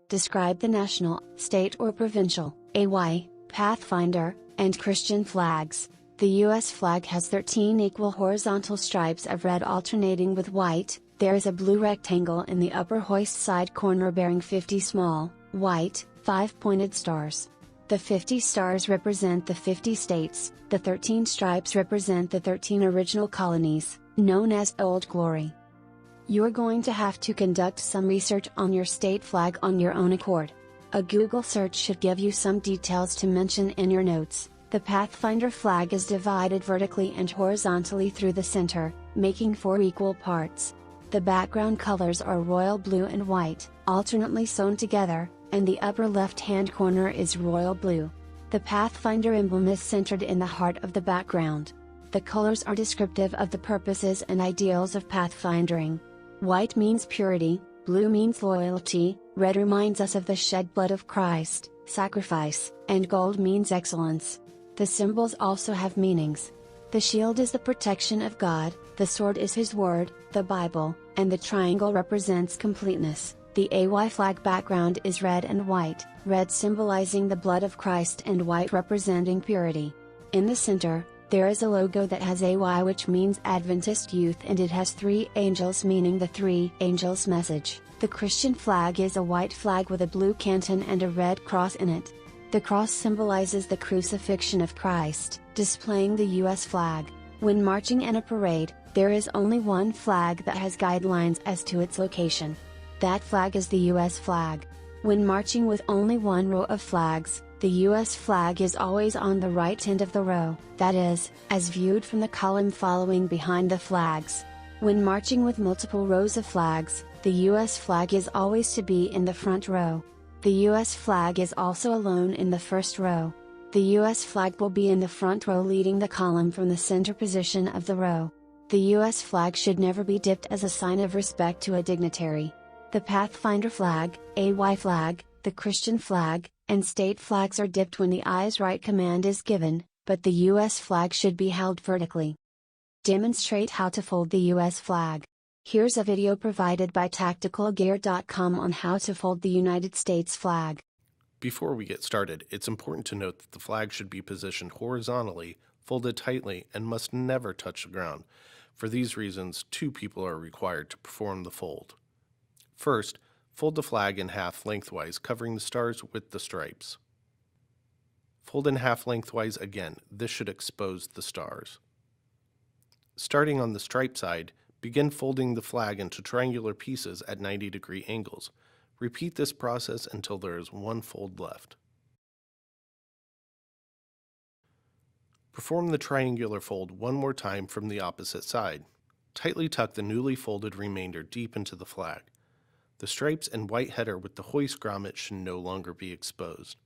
Describe the national, state or provincial, AY, Pathfinder, and Christian flags. The U.S. flag has 13 equal horizontal stripes of red alternating with white. There is a blue rectangle in the upper hoist side corner bearing 50 small, white, 5-pointed stars. The 50 stars represent the 50 states, the 13 stripes represent the 13 original colonies, known as Old Glory. You're going to have to conduct some research on your state flag on your own accord. A Google search should give you some details to mention in your notes. The Pathfinder flag is divided vertically and horizontally through the center, making 4 equal parts. The background colors are royal blue and white, alternately sewn together, and the upper left-hand corner is royal blue. The Pathfinder emblem is centered in the heart of the background. The colors are descriptive of the purposes and ideals of pathfindering. White means purity, blue means loyalty, red reminds us of the shed blood of Christ, sacrifice, and gold means excellence. The symbols also have meanings. The shield is the protection of God, the sword is His word, the Bible, and the triangle represents completeness. The AY flag background is red and white, red symbolizing the blood of Christ and white representing purity. In the center, there is a logo that has AY, which means Adventist Youth, and it has 3 angels meaning the 3 angels message. The Christian flag is a white flag with a blue canton and a red cross in it. The cross symbolizes the crucifixion of Christ, displaying the U.S. flag. When marching in a parade, there is only one flag that has guidelines as to its location. That flag is the U.S. flag. When marching with only one row of flags, the U.S. flag is always on the right end of the row, that is, as viewed from the column following behind the flags. When marching with multiple rows of flags, the U.S. flag is always to be in the front row. The U.S. flag is also alone in the first row. The U.S. flag will be in the front row leading the column from the center position of the row. The U.S. flag should never be dipped as a sign of respect to a dignitary. The Pathfinder flag, AY flag, the Christian flag, and state flags are dipped when the eyes right command is given, but the U.S. flag should be held vertically. Demonstrate how to fold the U.S. flag. Here's a video provided by tacticalgear.com on how to fold the United States flag. Before we get started, it's important to note that the flag should be positioned horizontally, folded tightly, and must never touch the ground. For these reasons, 2 people are required to perform the fold. First, fold the flag in half lengthwise, covering the stars with the stripes. Fold in half lengthwise again. This should expose the stars. Starting on the stripe side, begin folding the flag into triangular pieces at 90-degree angles. Repeat this process until there is 1 fold left. Perform the triangular fold one more time from the opposite side. Tightly tuck the newly folded remainder deep into the flag. The stripes and white header with the hoist grommet should no longer be exposed.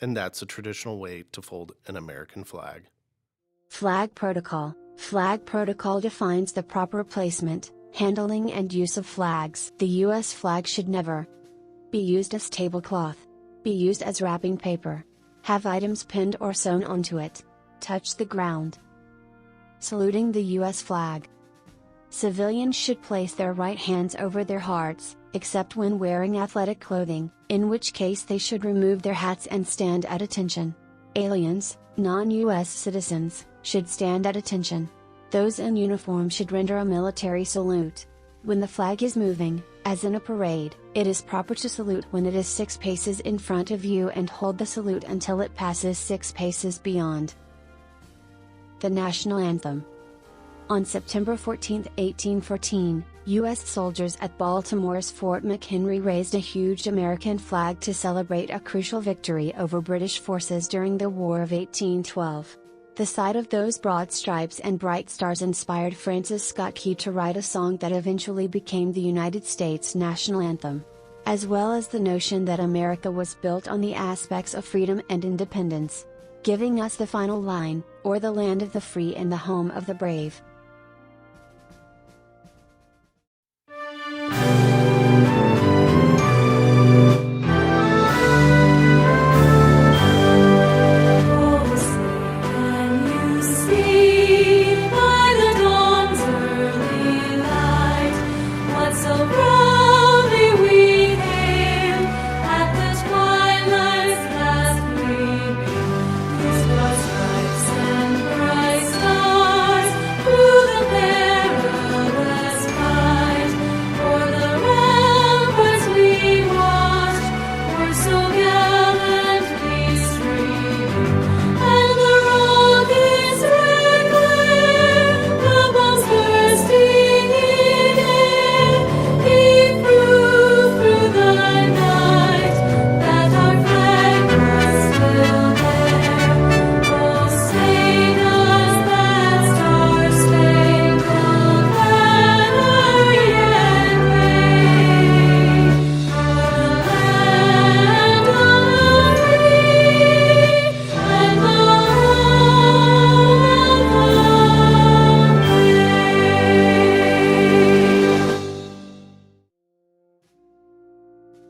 And that's a traditional way to fold an American flag. Flag protocol. Flag protocol defines the proper placement, handling and use of flags. The U.S. flag should never be used as tablecloth, be used as wrapping paper, have items pinned or sewn onto it, touch the ground. Saluting the U.S. flag. Civilians should place their right hands over their hearts, except when wearing athletic clothing, in which case they should remove their hats and stand at attention. Aliens, non-U.S. citizens, should stand at attention. Those in uniform should render a military salute. When the flag is moving, as in a parade, it is proper to salute when it is 6 paces in front of you and hold the salute until it passes 6 paces beyond. The National Anthem. On September 14, 1814, U.S. soldiers at Baltimore's Fort McHenry raised a huge American flag to celebrate a crucial victory over British forces during the War of 1812. The sight of those broad stripes and bright stars inspired Francis Scott Key to write a song that eventually became the United States national anthem. As well as the notion that America was built on the aspects of freedom and independence. Giving us the final line, "O'er the land of the free and the home of the brave." So proudly we hail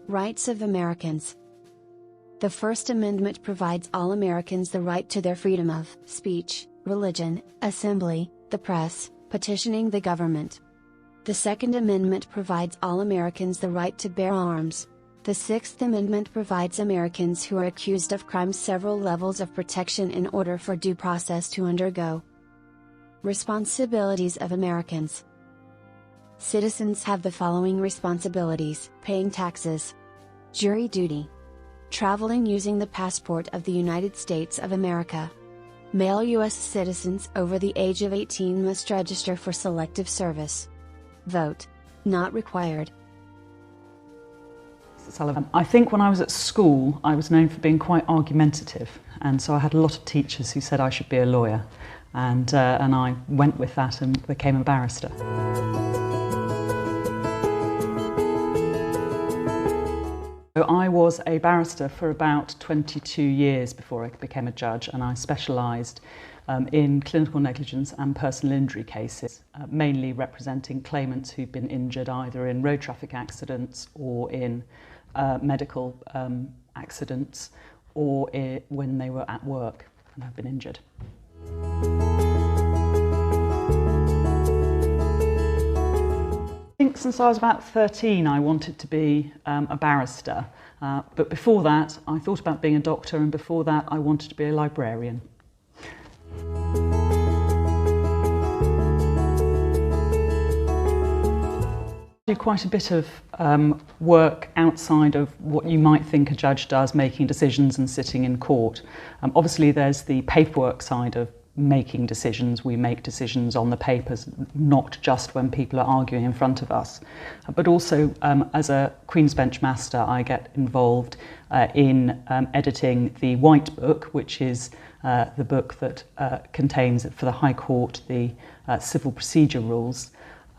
Rights of Americans. The First Amendment provides all Americans the right to their freedom of speech, religion, assembly, the press, petitioning the government. The Second Amendment provides all Americans the right to bear arms. The Sixth Amendment provides Americans who are accused of crimes several levels of protection in order for due process to undergo. Responsibilities of Americans. Citizens have the following responsibilities: paying taxes, jury duty, traveling using the passport of the United States of America. Male U.S. citizens over the age of 18 must register for selective service. Vote. Not required. I think when I was at school, I was known for being quite argumentative, and so I had a lot of teachers who said I should be a lawyer, and I went with that and became a barrister. So I was a barrister for about 22 years before I became a judge, and I specialised in clinical negligence and personal injury cases, mainly representing claimants who've been injured either in road traffic accidents or in medical accidents, or when they were at work and have been injured. I think since I was about 13 I wanted to be a barrister, but before that I thought about being a doctor, and before that I wanted to be a librarian. I do quite a bit of work outside of what you might think a judge does, making decisions and sitting in court. Obviously there's the paperwork side of making decisions. We make decisions on the papers, not just when people are arguing in front of us. But also as a Queen's Bench Master I get involved in editing the White Book, which is the book that contains for the High Court the civil procedure rules.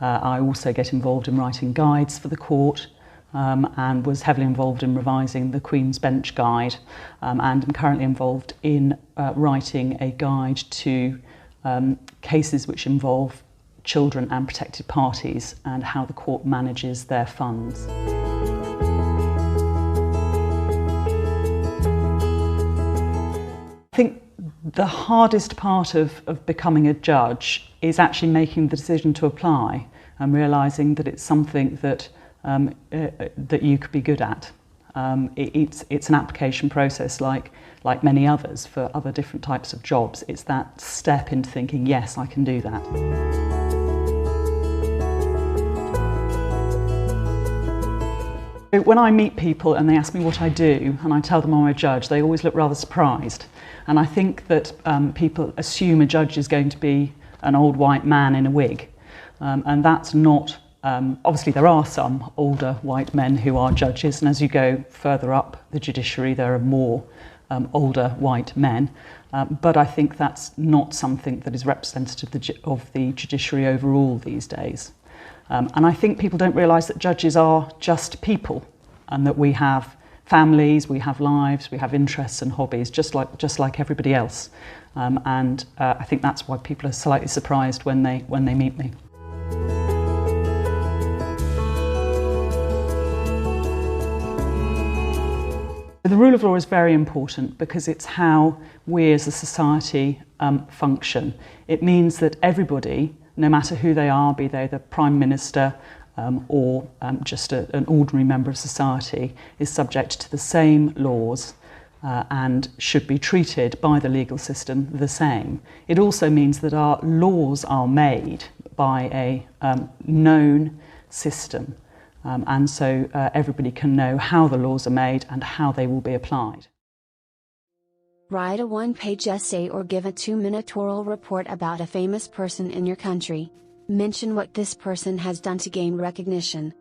I also get involved in writing guides for the court, and was heavily involved in revising the Queen's Bench Guide, and I'm currently involved in writing a guide to cases which involve children and protected parties and how the court manages their funds. I think the hardest part of becoming a judge is actually making the decision to apply and realising that it's something that that you could be good at. It's an application process like many others for other different types of jobs. It's that step into thinking, yes, I can do that. When I meet people and they ask me what I do and I tell them I'm a judge, they always look rather surprised. And I think that people assume a judge is going to be an old white man in a wig. And that's not, obviously there are some older white men who are judges, and as you go further up the judiciary there are more older white men. But I think that's not something that is representative of the judiciary overall these days. And I think people don't realise that judges are just people, and that we have families, we have lives, we have interests and hobbies, just like everybody else. And I think that's why people are slightly surprised when they meet me. The rule of law is very important because it's how we as a society function. It means that everybody, no matter who they are, be they the Prime Minister or just an ordinary member of society, is subject to the same laws and should be treated by the legal system the same. It also means that our laws are made by a known system, and so everybody can know how the laws are made and how they will be applied. Write a one-page essay or give a 2-minute oral report about a famous person in your country. Mention what this person has done to gain recognition.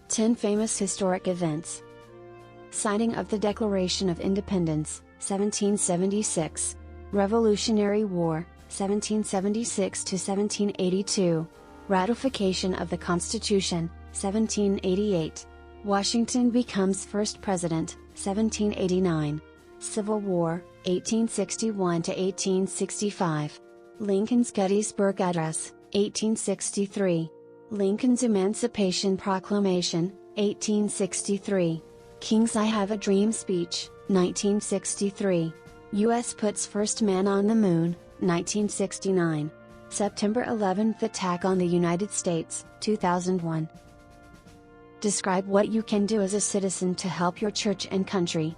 Ten famous historic events. Signing of the Declaration of Independence, 1776. Revolutionary War, 1776 to 1782. Ratification of the Constitution, 1788. Washington becomes first president, 1789. Civil War, 1861 to 1865. Lincoln's Gettysburg Address, 1863. Lincoln's Emancipation Proclamation, 1863. King's I Have a Dream speech, 1963. U.S. puts first man on the moon, 1969. September 11th attack on the United States, 2001. Describe what you can do as a citizen to help your church and country.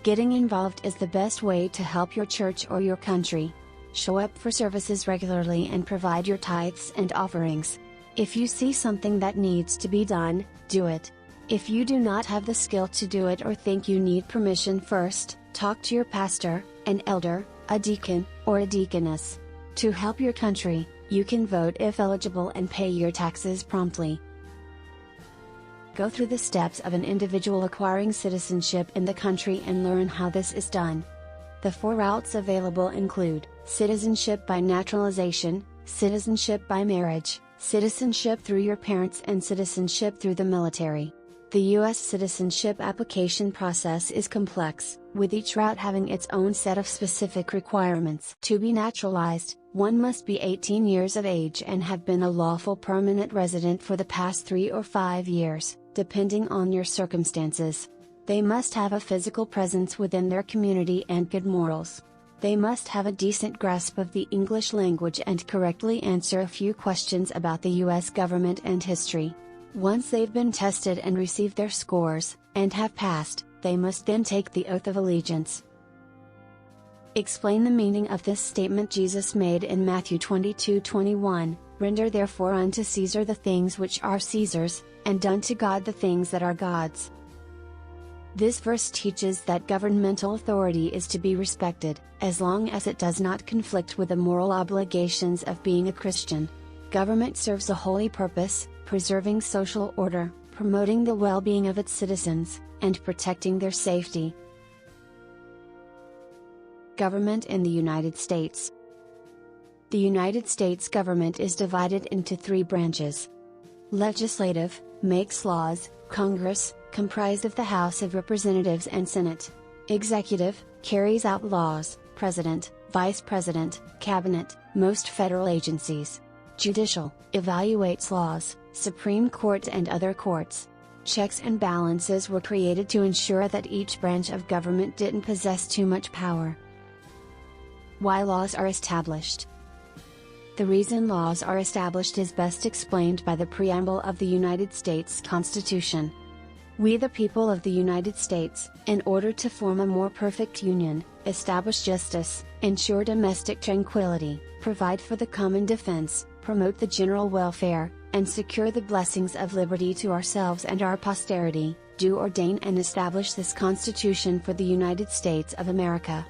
Getting involved is the best way to help your church or your country. Show up for services regularly and provide your tithes and offerings. If you see something that needs to be done, do it. If you do not have the skill to do it or think you need permission first, talk to your pastor, an elder, a deacon, or a deaconess. To help your country, you can vote if eligible and pay your taxes promptly. Go through the steps of an individual acquiring citizenship in the country and learn how this is done. The 4 routes available include citizenship by naturalization, citizenship by marriage, citizenship through your parents, and citizenship through the military. The U.S. citizenship application process is complex, with each route having its own set of specific requirements. To be naturalized, one must be 18 years of age and have been a lawful permanent resident for the past 3 or 5 years, depending on your circumstances. They must have a physical presence within their community and good morals. They must have a decent grasp of the English language and correctly answer a few questions about the U.S. government and history. Once they've been tested and received their scores, and have passed, they must then take the oath of allegiance. Explain the meaning of this statement Jesus made in Matthew 22:21, "Render therefore unto Caesar the things which are Caesar's, and unto God the things that are God's." This verse teaches that governmental authority is to be respected, as long as it does not conflict with the moral obligations of being a Christian. Government serves a holy purpose, preserving social order, promoting the well-being of its citizens, and protecting their safety. Government in the United States. The United States government is divided into 3 branches. Legislative, makes laws; Congress, comprised of the House of Representatives and Senate. Executive, carries out laws; President, Vice President, Cabinet, most federal agencies. Judicial, evaluates laws; Supreme Court and other courts. Checks and balances were created to ensure that each branch of government didn't possess too much power. Why laws are established. The reason laws are established is best explained by the preamble of the United States Constitution. We the people of the United States, in order to form a more perfect union, establish justice, ensure domestic tranquility, provide for the common defense, promote the general welfare, and secure the blessings of liberty to ourselves and our posterity, do ordain and establish this Constitution for the United States of America.